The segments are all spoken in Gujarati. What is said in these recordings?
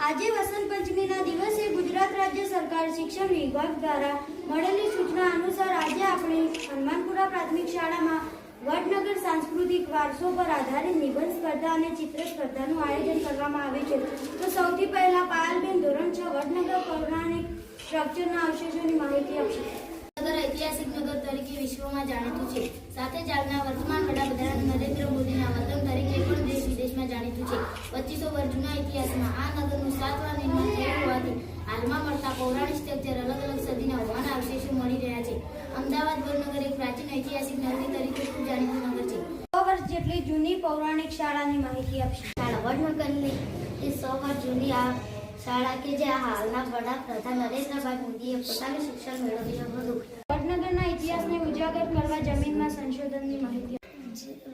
આજે વસંત પંચમીના દિવસે ગુજરાત રાજ્ય સરકાર શિક્ષણ વિભાગ દ્વારા મળેલી સૂચના અનુસાર આજે આપણે હનુમાનપુરા પ્રાથમિક શાળામાં વડનગર સાંસ્કૃતિક વારસો પર આધારિત નિબંધ સ્પર્ધા અને ચિત્ર સ્પર્ધાનું આયોજન કરવામાં આવ્યું છે। તો સૌથી પહેલા પાયલબેન ધોરણ 6 વડનગર પૌરાણિક સ્ટ્રક્ચરના અવશેષોની માહિતી આપશે। નગર ઐતિહાસિક નગર તરીકે વિશ્વમાં જાણીતું છે। સાથે જ હાલના વર્તમાન વડાપ્રધાન નરેન્દ્ર મોદીના વતન તરીકે પણ દેશ વિદેશમાં જાણીતું છે। 2500 વર્ષ જૂના ઇતિહાસમાં આ નગરનું 7 વાર નિર્માણ થયું હોવાથી હાલમાં મળતા પૌરાણિક સ્ટ્રક્ચર અલગ અલગ સદીના હોવાના અવશેષો મળી રહ્યા છે। અમદાવાદ વડનગર એક પ્રાચીન ઐતિહાસિક નગરી તરીકે ખૂબ જાણીતું નગર છે। 100 વર્ષ જેટલી જૂની પૌરાણિક શાળાની માહિતી આપશે। વડનગરની એ 100 વર્ષ જૂની આ શાળા કે જે હાલના વડાપ્રધાન નરેન્દ્રભાઈ મોદીએ પોતાનું શિક્ષણ મેળવ્યું હતું। વડનગરના ઇતિહાસને ઉજાગર કરવા જમીનમાં સંશોધનની માહિતી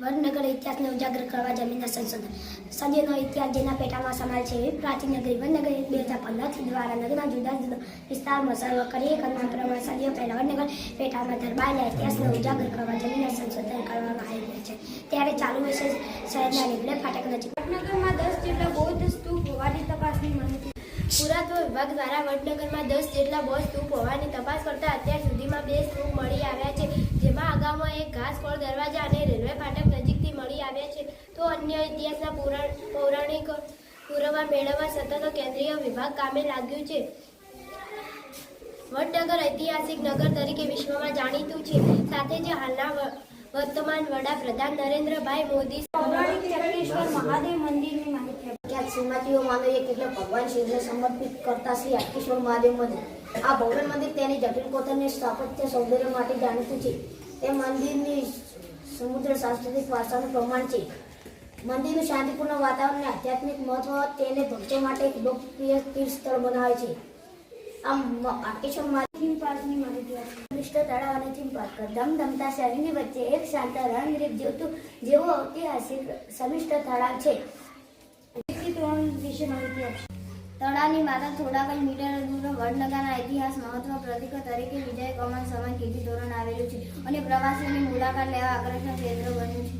વડનગર ઇતિહાસને ઉજાગર કરવા જમીનના સંશોધન સદીઓનો ઇતિહાસ જેના પેટામાં સમાયેલ છે। એવી પ્રાચીન નગરી વડનગર 2015 દ્વારા નગરના જુદા જુદા વિસ્તારમાં સર્વે કરી કરના પ્રમાણે સદીઓ પહેલા વડનગર પેટામાં ધરબાયેલા ઇતિહાસને ઉજાગર કરવા જમીનના સંશોધન કરવામાં આવી રહ્યા છે। ત્યારે ચાલુ વર્ષે શહેરના રેલવે ફાટક નજીક વડનગરમાં 10 જેટલા બૌદ્ધ સ્તૂપ હોવાની તપાસની માહિતી। પુરાતત્વ વિભાગ દ્વારા વડનગરમાં 10 જેટલા બૌદ્ધ સ્તૂપ હોવાની તપાસ કરતા અત્યાર સુધીમાં 2 સ્તૂપ મળી આવ્યા છે। જેમાં અગાઉમાં એક ઘાસકોળ દરવાજા અને રેલવે ફાટક નજીકથી મળી આવ્યા છે। તો અન્ય ઇતિહાસના પૌરાણિક પુરાવા મેળવવા સતત કેન્દ્રીય વિભાગ કામે લાગ્યું છે। વડનગર ઐતિહાસિક નગર તરીકે વિશ્વમાં જાણીતું છે। સાથે જ હાલના વર્તમાન વડાપ્રધાન નરેન્દ્રભાઈ મોદી પૌરાણિક ચક્રેશ્વર મહાદેવ મંદિરની માહિતી પ્રખ્યાત શ્રીમતીઓમાંનો એક એટલે ભગવાન શિવને સમર્પિત કરતા શ્રી હાટકેશ્વર મહાદેવ મંદિર। આ ભવ્ય મંદિર તેની જટિલ કોતરણી સ્થાપત્ય સૌંદર્ય માટે જાણીતું છે। તે મંદિરની સમુદ્ર સાંસ્કૃતિક વારસાનું પ્રમાણ છે। મંદિરનું શાંતિપૂર્ણ વાતાવરણ અને આધ્યાત્મિક મહત્વ તેને ભક્તો માટે એક લોકપ્રિય તીર્થ સ્થળ બનાવે છે। આમ હાટકેશ્વર મહાદેવ પાર્કની માહિતી આપશે। વિશિષ્ટ તળાવ અને થીમ પાર્ક ધમધમતા શહેરની વચ્ચે એક શાંત રંગરીત જેવો ઐતિહાસિક સમિષ્ટ તળાવ છે। વિશે માહિતી આપશે। તળાવની માત્ર થોડા કઈ મીટર દૂર વડનગરના ઇતિહાસ મહત્વ પ્રતીક તરીકે વિજય કમાન સમાન કીર્તિ તોરણ આવેલું છે અને પ્રવાસીઓની મુલાકાત લેવા આકર્ષણ કેન્દ્ર બન્યું છે।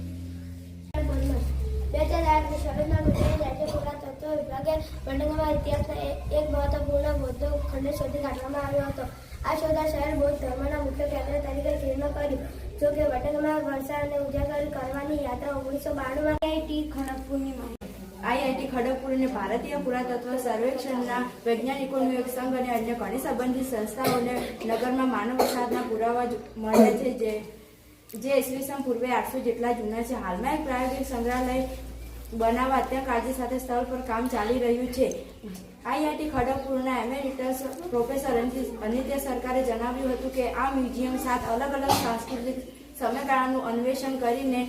2008 શરૂના મુદ્દે રાજ્ય પુરાતત્વ વિભાગે વડનગરના ઇતિહાસના એક મહત્વપૂર્ણ બૌદ્ધ ખંડ શોધી કાઢવામાં આવ્યો હતો। આ શોધા શહેર બૌદ્ધ ધર્મના મુખ્ય કેન્દ્ર તરીકે ચિહ્ન કર્યું। જો કે વડનગરમાં વરસાદને ઉજાગર કરવાની યાત્રા 1992માં આઈઆઈટી ખડગપુરની માહિતી। આઈઆઈટી ખડગપુર અને ભારતીય પુરાતત્વ સર્વેક્ષણના વૈજ્ઞાનિકોનું એક સંઘ અને અન્ય ઘણી સંબંધિત સંસ્થાઓને નગરમાં માનવ વસાહતના પુરાવા મળ્યા છે જે ઈસવીસન પૂર્વે 800 જેટલા જૂના છે। હાલમાં એક પ્રાયોગિક સંગ્રહાલય બનાવવા અત્યંત કાળજી સાથે સ્થળ પર કામ ચાલી રહ્યું છે। આઈઆઈટી ખડગપુરના એમેરિટસ પ્રોફેસર અનિત્ય સરકારે જણાવ્યું હતું કે આ મ્યુઝિયમ 7 અલગ અલગ સાંસ્કૃતિક સમયગાળાનું અન્વેષણ કરીને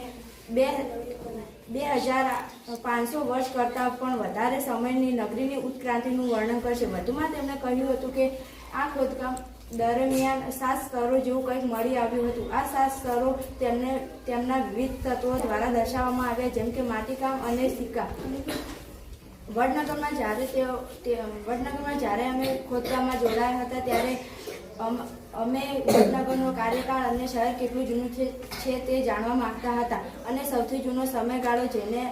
2500 વર્ષ કરતાં પણ વધારે સમયની નગરીની ઉત્ક્રાંતિનું વર્ણન કરશે। વધુમાં તેમણે કહ્યું હતું કે આ ખોદકામ દરમિયાન 7 સ્તરો જેવું કંઈક મળી આવ્યું હતું। આ 7 સ્તરો તેમના વિવિધ તત્વો દ્વારા દર્શાવવામાં આવ્યા જેમ કે માટીકામ અને સિક્કા। વડનગરમાં જ્યારે અમે ખોદકામમાં જોડાયા હતા ત્યારે અમે વડનગરનો કાર્યકાળ અને શહેર કેટલું જૂનું છે તે જાણવા માંગતા હતા અને સૌથી જૂનો સમયગાળો જેને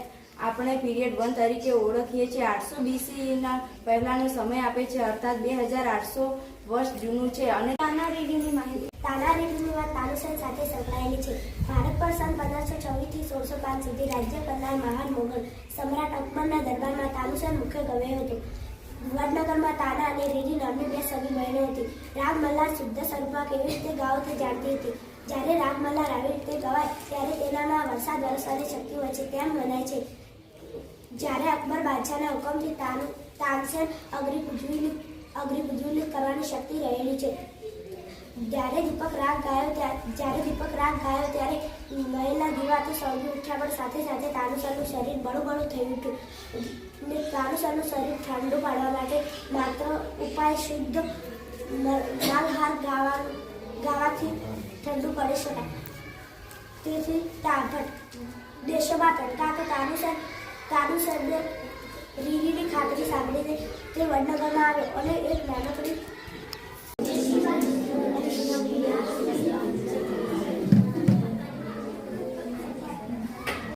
આપણે પીરિયડ 1 તરીકે ઓળખીએ છીએ 800 BC-ના પહેલાનો સમય આપે છે અર્થાત 2800 વર્ષ જૂનું છે। અને તાનારીરીની માહિતી। તાનારીરીની વાત તાલુસન સાથે સંકળાયેલી છે। ભારત પર સન 1524 થી 1605 સુધી રાજ્ય કરનાર મહાન મોગલ સમ્રાટ અકબરના દરબારમાં તાલુસન મુખ્ય ગવાઈ હતું। વડનગરમાં તાના અને રીરી નામની 2 સગી બહેનો હતી। રાગમલ્હાર શુદ્ધ સ્વરૂપમાં કેવી રીતે ગાઓ તે જાણતી હતી। જ્યારે રાગમલ્હાર આવી રીતે ગવાય ત્યારે તેનામાં વરસાદ વરસવાની શક્તિ હોય છે તેમ મનાય છે। જ્યારે અકબર બાદશાહના હુકમથી તાનસેન અગ્નિ પ્રજ્વલિત કરવાની શક્તિ રહેલી છે। જ્યારે દીપક રાગ ગાયો ત્યારે મહેલના દીવા તો સળગી ઉઠ્યા પણ સાથે સાથે તાનુસરનું શરીર બળું થઈ ઉઠ્યું। તાનુસરનું શરીર ઠંડુ પાડવા માટે માત્ર ઉપાય શુદ્ધ માલહાર ગાવાથી ઠંડુ કરી શકાય। તેથી દેશોમાં ભટકાતો તાનુસરને રીરીની ખાતરી સાંભળીને તે વડનગરમાં આવ્યો અને એક નાનકડી